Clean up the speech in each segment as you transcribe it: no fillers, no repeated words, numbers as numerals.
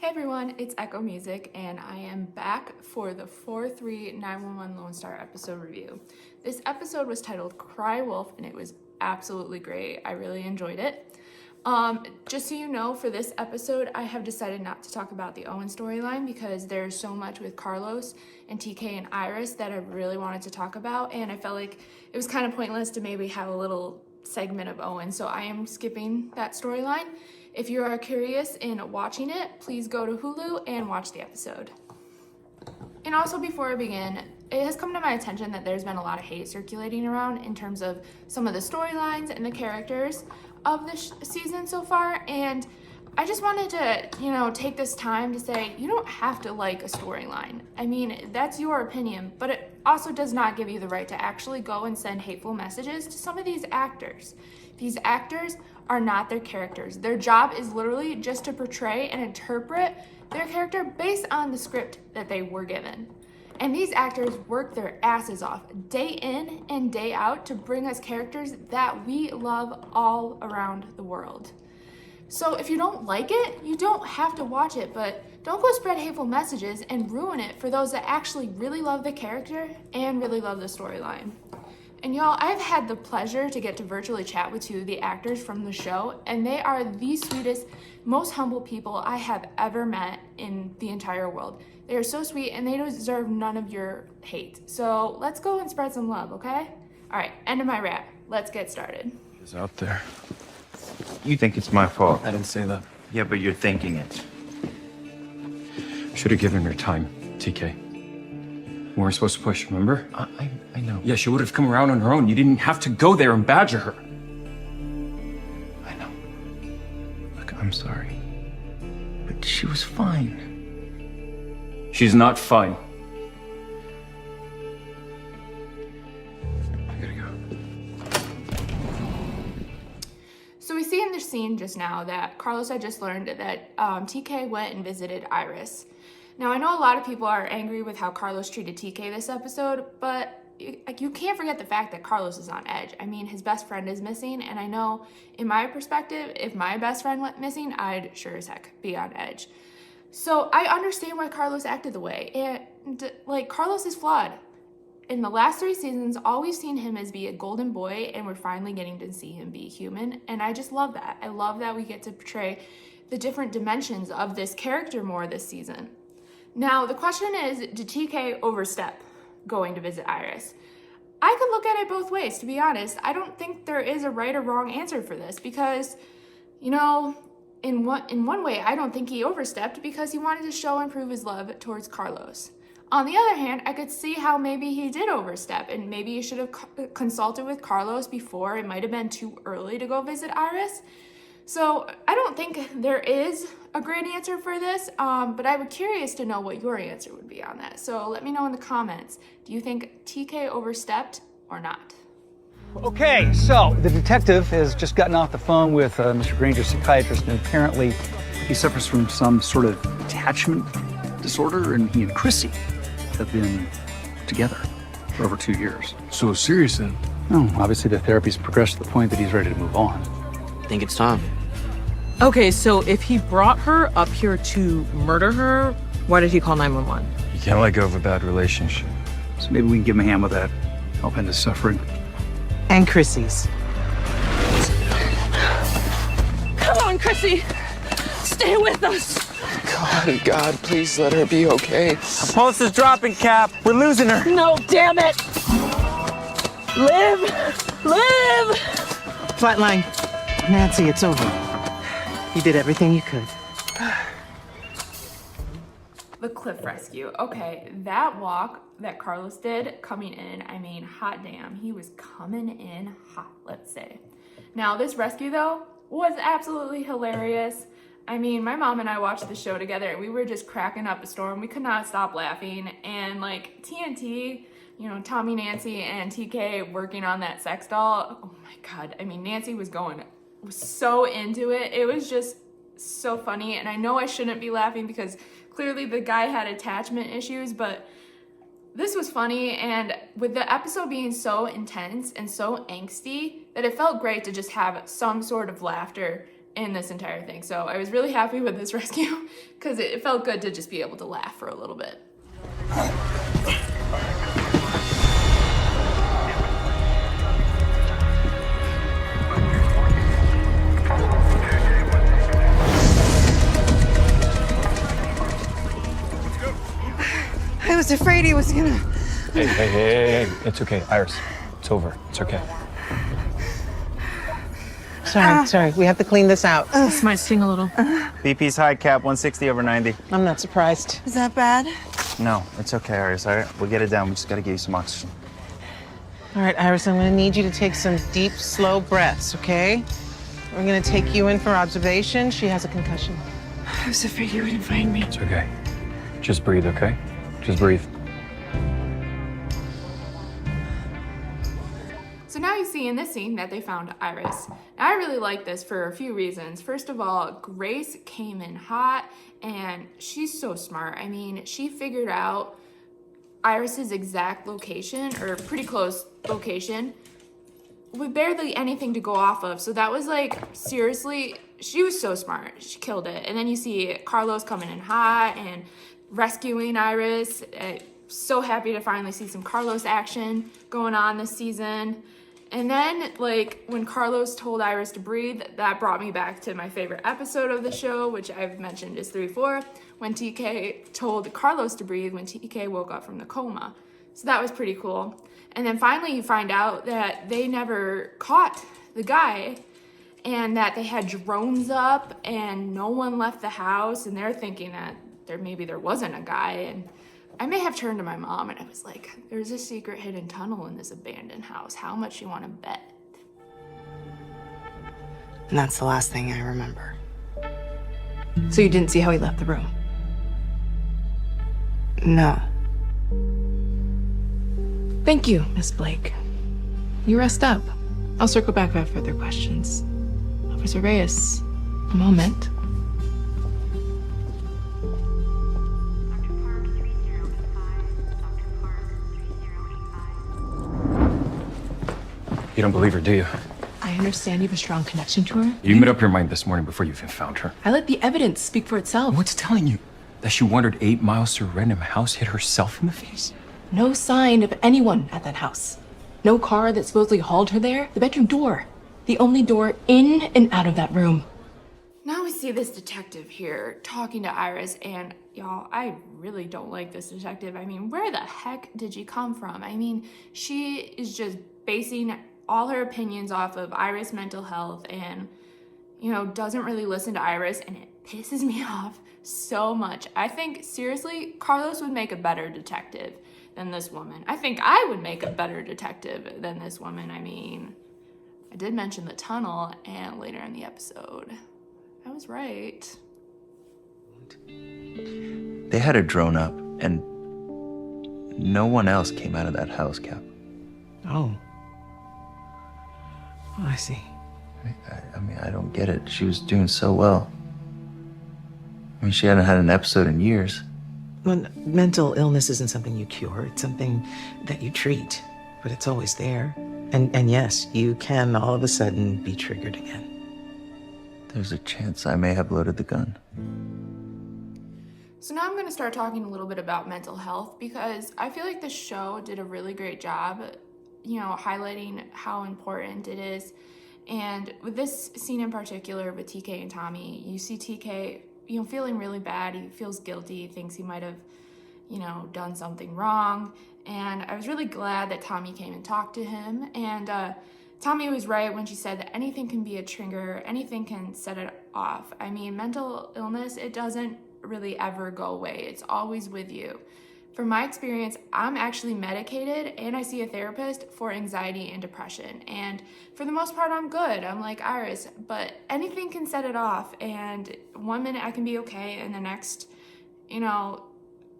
Hey everyone, it's Echo Music, and I am back for the 4-3-911 Lone Star episode review. This episode was titled Cry Wolf, and it was absolutely great. I really enjoyed it. Just so you know, for this episode, I have decided not to talk about the Owen storyline because there's so much with Carlos and TK and Iris that I really wanted to talk about, and I felt like it was kind of pointless to maybe have a little segment of Owen, so I am skipping that storyline. If you are curious in watching it, please go to Hulu and watch the episode. And also, before I begin, it has come to my attention that there's been a lot of hate circulating around in terms of some of the storylines and the characters of this season so far, and I just wanted to, take this time to say, you don't have to like a storyline. I mean, that's your opinion, but it also does not give you the right to actually go and send hateful messages to some of these actors. These actors are not their characters. Their job is literally just to portray and interpret their character based on the script that they were given. And these actors work their asses off day in and day out to bring us characters that we love all around the world. So if you don't like it, you don't have to watch it, but don't go spread hateful messages and ruin it for those that actually really love the character and really love the storyline. And y'all, I've had the pleasure to get to virtually chat with two of the actors from the show, and they are the sweetest, most humble people I have ever met in the entire world. They are so sweet, and they deserve none of your hate. So let's go and spread some love, okay? All right, end of my rant. Let's get started. She's out there. You think it's my fault. I didn't say that. Yeah, but you're thinking it. Should have given her time, TK. We weren't supposed to push, remember? I know. Yeah, she would have come around on her own. You didn't have to go there and badger her. I know. Look, I'm sorry. But she was fine. She's not fine. I gotta go. So we see in the scene just now that Carlos had just learned that TK went and visited Iris. Now, I know a lot of people are angry with how Carlos treated TK this episode, but you can't forget the fact that Carlos is on edge. I mean, his best friend is missing, and I know, in my perspective, if my best friend went missing, I'd sure as heck be on edge. So I understand why Carlos acted the way, and, Carlos is flawed. In the last 3 seasons, all we've seen him is be a golden boy, and we're finally getting to see him be human, and I just love that. I love that we get to portray the different dimensions of this character more this season. Now, the question is, did TK overstep going to visit Iris? I could look at it both ways, to be honest. I don't think there is a right or wrong answer for this because, in one way, I don't think he overstepped because he wanted to show and prove his love towards Carlos. On the other hand, I could see how maybe he did overstep and maybe he should have consulted with Carlos before. It might have been too early to go visit Iris. So I don't think there is a great answer for this, but I would be curious to know what your answer would be on that. So let me know in the comments. Do you think TK overstepped or not? Okay, so the detective has just gotten off the phone with Mr. Granger's psychiatrist, and apparently he suffers from some sort of attachment disorder, and he and Chrissy have been together for over 2 years. So serious then? Oh, obviously the therapy's progressed to the point that he's ready to move on. I think it's time. Okay, so if he brought her up here to murder her, why did he call 911? You can't let go of a bad relationship. So maybe we can give him a hand with that, help end his suffering. And Chrissy's. Come on, Chrissy! Stay with us! God, please let her be okay. Pulse is dropping, Cap. We're losing her. No, damn it! Live! Live! Flatline. Nancy, it's over. You did everything you could. The cliff rescue. Okay, that walk that Carlos did coming in, I mean, hot damn, he was coming in hot, let's say. Now, this rescue, though, was absolutely hilarious. I mean, my mom and I watched the show together, and we were just cracking up a storm. We could not stop laughing, and, TNT, Tommy, Nancy, and TK working on that sex doll, oh my God. I mean, Nancy was so into it. It was just so funny, and I know I shouldn't be laughing because clearly the guy had attachment issues, but this was funny, and with the episode being so intense and so angsty that it felt great to just have some sort of laughter in this entire thing. So I was really happy with this rescue because it felt good to just be able to laugh for a little bit. I was afraid he was gonna. Hey. It's okay, Iris. It's over. It's okay. Sorry. We have to clean this out. This might sting a little. BP's high, Cap, 160/90. I'm not surprised. Is that bad? No, it's okay, Iris. All right, we'll get it down. We just gotta get you some oxygen. All right, Iris, I'm gonna need you to take some deep, slow breaths, okay? We're gonna take you in for observation. She has a concussion. I was afraid you wouldn't find me. It's okay. Just breathe, okay? Just breathe. So now you see in this scene that they found Iris. Now I really like this for a few reasons. First of all, Grace came in hot and she's so smart. I mean, she figured out Iris's exact location, or pretty close location, with barely anything to go off of. So that was like, seriously, she was so smart. She killed it. And then you see Carlos coming in hot and rescuing Iris. So happy to finally see some Carlos action going on this season. And then, like, when Carlos told Iris to breathe, that brought me back to my favorite episode of the show, which I've mentioned is 3-4, when TK told Carlos to breathe when TK woke up from the coma. So that was pretty cool. And then finally you find out that they never caught the guy and that they had drones up and no one left the house, and they're thinking that maybe there wasn't a guy. And I may have turned to my mom and I was like, there's a secret hidden tunnel in this abandoned house. How much you want to bet? And that's the last thing I remember. So you didn't see how he left the room? No. Thank you, Miss Blake. You rest up. I'll circle back if I have further questions. Officer Reyes, a moment. You don't believe her, do you? I understand you have a strong connection to her. You made up your mind this morning before you even found her. I let the evidence speak for itself. What's telling you? That she wandered 8 miles to a random house, hit herself in the face? No sign of anyone at that house. No car that supposedly hauled her there. The bedroom door. The only door in and out of that room. Now we see this detective here talking to Iris, and y'all, I really don't like this detective. I mean, where the heck did she come from? I mean, she is just basing all her opinions off of Iris' mental health and, you know, doesn't really listen to Iris, and it pisses me off so much. I think, seriously, Carlos would make a better detective than this woman. I think I would make a better detective than this woman. I mean, I did mention the tunnel, and later in the episode, I was right. They had a drone up, and no one else came out of that house, Cap. Oh. I see. I mean, I don't get it. She was doing so well. I mean, she hadn't had an episode in years. Well, mental illness isn't something you cure. It's something that you treat, but it's always there. And yes, you can all of a sudden be triggered again. There's a chance I may have loaded the gun. So now I'm going to start talking a little bit about mental health, because I feel like the show did a really great job, you know, highlighting how important it is. And with this scene in particular with TK and Tommy, you see TK, you know, feeling really bad. He feels guilty, thinks he might have, you know, done something wrong. And I was really glad that Tommy came and talked to him. And Tommy was right when she said that anything can be a trigger, anything can set it off. I mean, mental illness, it doesn't really ever go away. It's always with you. From my experience, I'm actually medicated and I see a therapist for anxiety and depression. And for the most part, I'm good. I'm like Iris, but anything can set it off. And one minute I can be okay, and the next, you know,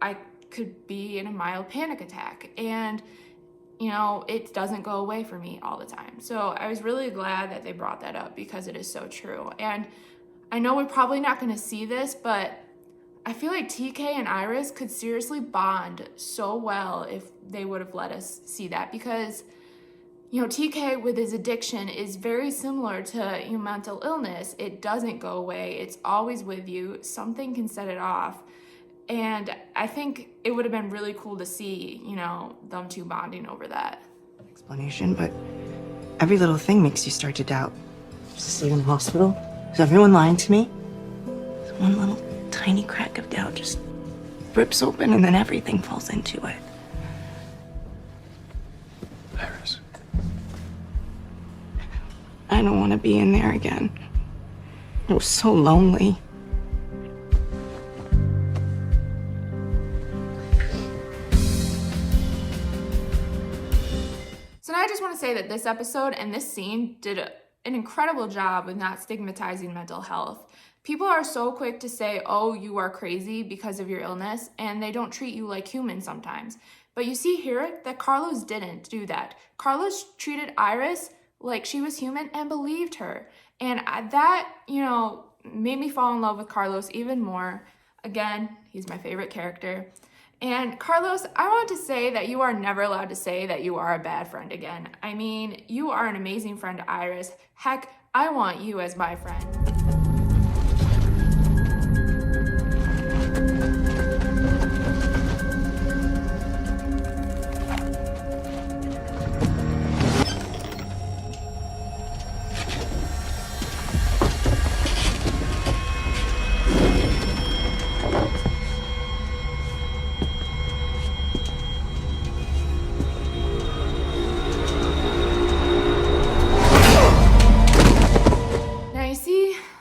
I could be in a mild panic attack. And, you know, it doesn't go away for me all the time. So I was really glad that they brought that up, because it is so true. And I know we're probably not going to see this, but I feel like TK and Iris could seriously bond so well if they would have let us see that, because, TK with his addiction is very similar to mental illness. It doesn't go away. It's always with you. Something can set it off. And I think it would have been really cool to see, them two bonding over that. Explanation, but every little thing makes you start to doubt. Is this even a hospital? Is everyone lying to me? One little tiny crack of doubt just rips open and then everything falls into it. Iris. I don't want to be in there again. It was so lonely. So now I just want to say that this episode and this scene did an incredible job with not stigmatizing mental health. People are so quick to say, oh, you are crazy because of your illness, and they don't treat you like humans sometimes. But you see here that Carlos didn't do that. Carlos treated Iris like she was human and believed her. And that, made me fall in love with Carlos even more. Again, he's my favorite character. And Carlos, I want to say that you are never allowed to say that you are a bad friend again. I mean, you are an amazing friend to Iris. Heck, I want you as my friend.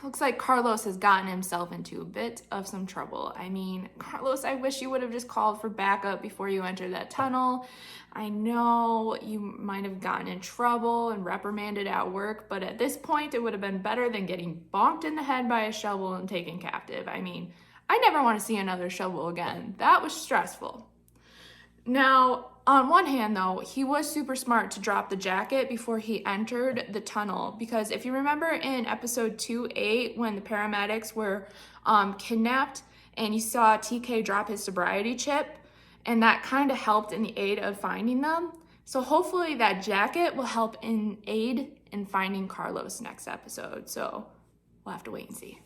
Looks like Carlos has gotten himself into a bit of some trouble. I mean, Carlos, I wish you would have just called for backup before you entered that tunnel. I know you might have gotten in trouble and reprimanded at work, but at this point, it would have been better than getting bonked in the head by a shovel and taken captive. I mean, I never want to see another shovel again. That was stressful. Now, on one hand, though, he was super smart to drop the jacket before he entered the tunnel, because if you remember in episode 2-8, when the paramedics were kidnapped and you saw TK drop his sobriety chip, and that kind of helped in the aid of finding them. So hopefully that jacket will help in aid in finding Carlos next episode. So we'll have to wait and see.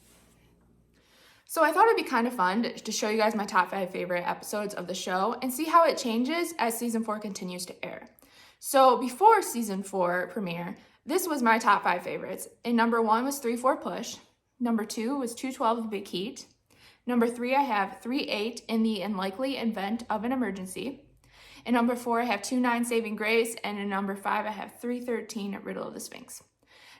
So I thought it'd be kind of fun to show you guys my top 5 favorite episodes of the show and see how it changes as season 4 continues to air. So before season 4 premiere, this was my top 5 favorites. And number 1 was 3-4 Push. Number 2 was 212 The Big Heat. Number 3, I have 3-8 In the Unlikely Event of an Emergency. And number 4, I have 2-9 Saving Grace. And in number 5, I have 3-13 Riddle of the Sphinx.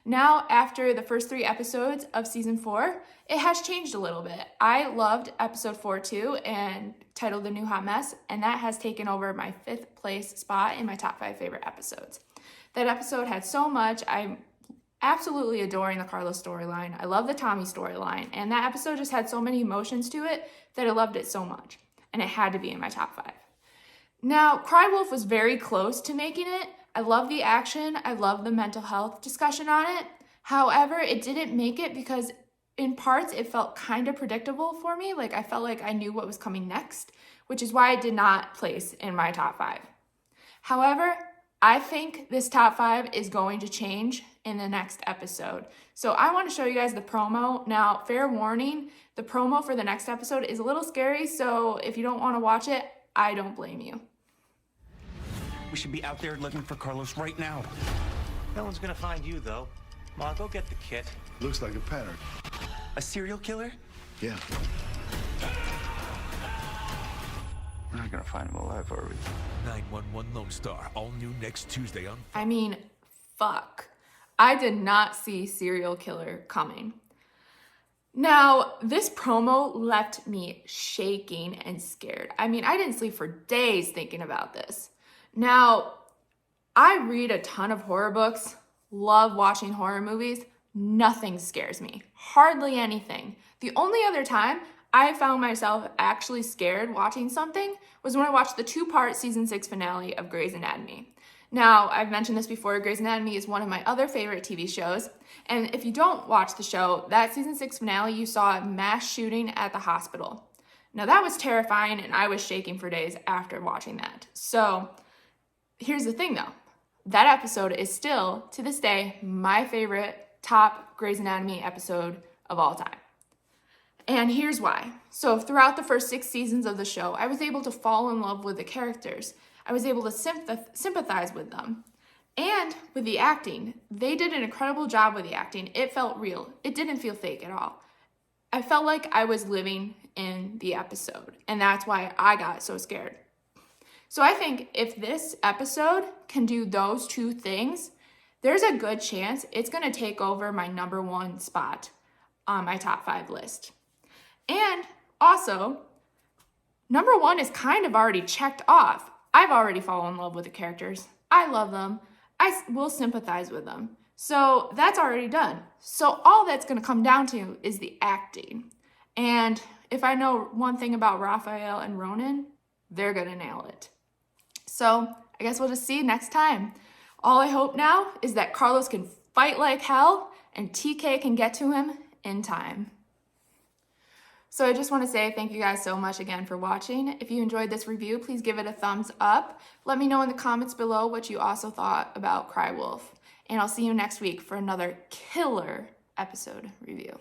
Now, after the first 3 episodes of season 4, it has changed a little bit. I loved episode 4 too, and titled The New Hot Mess, and that has taken over my 5th place spot in my top 5 favorite episodes. That episode had so much. I'm absolutely adoring the Carlos storyline. I love the Tommy storyline, and that episode just had so many emotions to it that I loved it so much, and it had to be in my top 5. Now, Cry Wolf was very close to making it. I love the action. I love the mental health discussion on it. However, it didn't make it because in parts it felt kind of predictable for me. Like I felt like I knew what was coming next, which is why it did not place in my top 5. However, I think this top 5 is going to change in the next episode. So I want to show you guys the promo. Now, fair warning, the promo for the next episode is a little scary. So if you don't want to watch it, I don't blame you. We should be out there looking for Carlos right now. No one's gonna find you, though. Ma, go get the kit. Looks like a pattern. A serial killer? Yeah. We're not gonna find him alive, are we? 911 Lone Star, all new next Tuesday on... I mean, fuck. I did not see serial killer coming. Now, this promo left me shaking and scared. I mean, I didn't sleep for days thinking about this. Now, I read a ton of horror books, love watching horror movies. Nothing scares me, hardly anything. The only other time I found myself actually scared watching something was when I watched the 2-part season 6 finale of Grey's Anatomy. Now, I've mentioned this before, Grey's Anatomy is one of my other favorite TV shows. And if you don't watch the show, that season 6 finale, you saw a mass shooting at the hospital. Now, that was terrifying, and I was shaking for days after watching that. So, here's the thing though. that episode is still, to this day, my favorite top Grey's Anatomy episode of all time. And here's why. So throughout the first 6 seasons of the show, I was able to fall in love with the characters. I was able to sympathize with them. And with the acting, they did an incredible job with the acting. It felt real. It didn't feel fake at all. I felt like I was living in the episode, and that's why I got so scared. So I think if this episode can do those 2 things, there's a good chance it's going to take over my number 1 spot on my top 5 list. And also, number 1 is kind of already checked off. I've already fallen in love with the characters. I love them. I will sympathize with them. So that's already done. So all that's going to come down to is the acting. And if I know one thing about Raphael and Ronan, they're going to nail it. So I guess we'll just see next time. All I hope now is that Carlos can fight like hell and TK can get to him in time. So I just want to say thank you guys so much again for watching. If you enjoyed this review, please give it a thumbs up. Let me know in the comments below what you also thought about Cry Wolf. And I'll see you next week for another killer episode review.